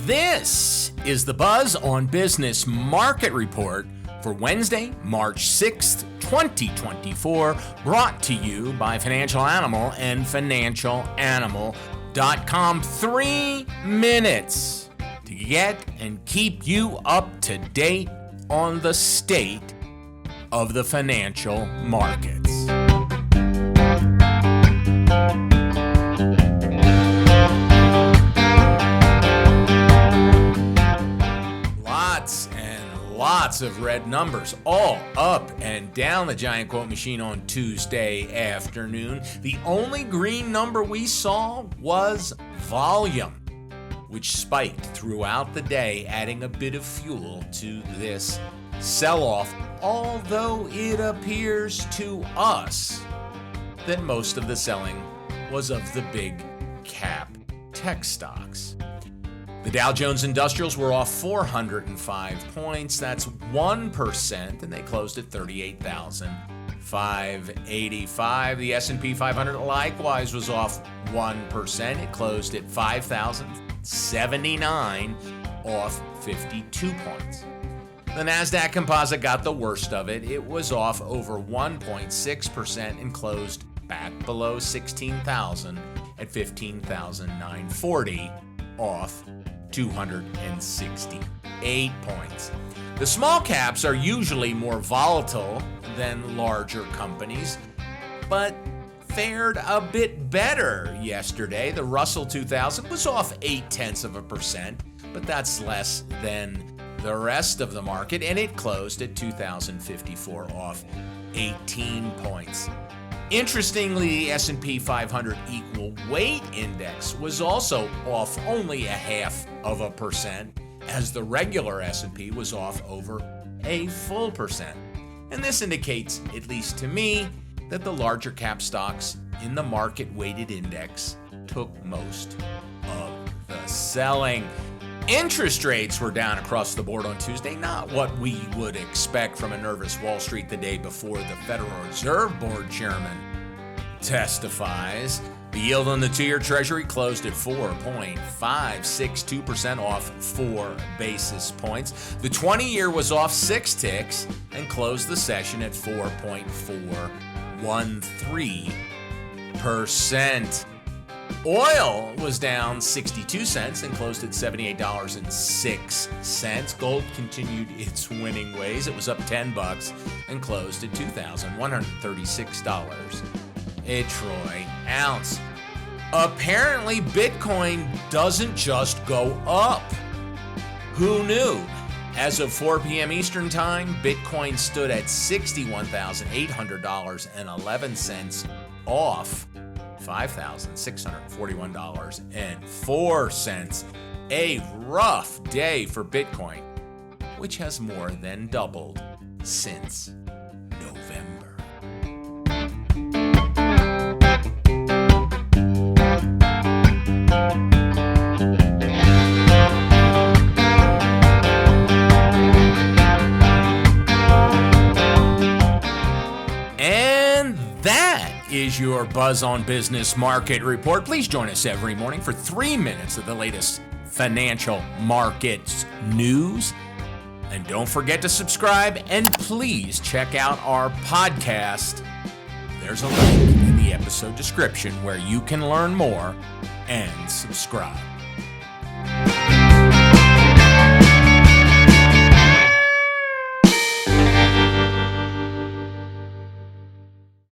This is the Buzz on Business Market Report for Wednesday, March 6th, 2024, brought to you by Financial Animal and FinancialAnimal.com. 3 minutes to get and keep you up to date on the state of the financial markets. Lots of red numbers all up and down the giant quote machine on Tuesday afternoon. The only green number we saw was volume, which spiked throughout the day, adding a bit of fuel to this sell-off, although it appears to us that most of the selling was of the big cap tech stocks. The Dow Jones Industrials were off 405 points. That's 1%, and they closed at 38,585. The S&P 500 likewise was off 1%. It closed at 5,079, off 52 points. The NASDAQ Composite got the worst of it. It was off over 1.6% and closed back below 16,000 at 15,940, off 268 points. The small caps are usually more volatile than larger companies, but fared a bit better yesterday. The Russell 2000 was off 0.8%, but that's less than the rest of the market, and it closed at 2,054, off 18 points. Interestingly, the S&P 500 Equal Weight Index was also off only 0.5%, as the regular S&P was off over a full percent. And this indicates, at least to me, that the larger cap stocks in the market-weighted index took most of the selling. Interest rates were down across the board on Tuesday, not what we would expect from a nervous Wall Street the day before the Federal Reserve Board chairman testifies. The yield on the 2-year Treasury closed at 4.562%, off 4 basis points. The 20-year was off 6 ticks and closed the session at 4.413%. Oil was down 62 cents and closed at $78.06. Gold continued its winning ways. It was up $10 and closed at $2,136 a troy ounce. Apparently, Bitcoin doesn't just go up. Who knew? As of 4 p.m. Eastern Time, Bitcoin stood at $61,800.11, off $5,641.04. A rough day for Bitcoin, which has more than doubled since November. And that is your Buzz on Business Market Report. Please join us every morning for 3 minutes of the latest financial markets news. And don't forget to subscribe, and please check out our podcast. There's a link in the episode description where you can learn more and subscribe.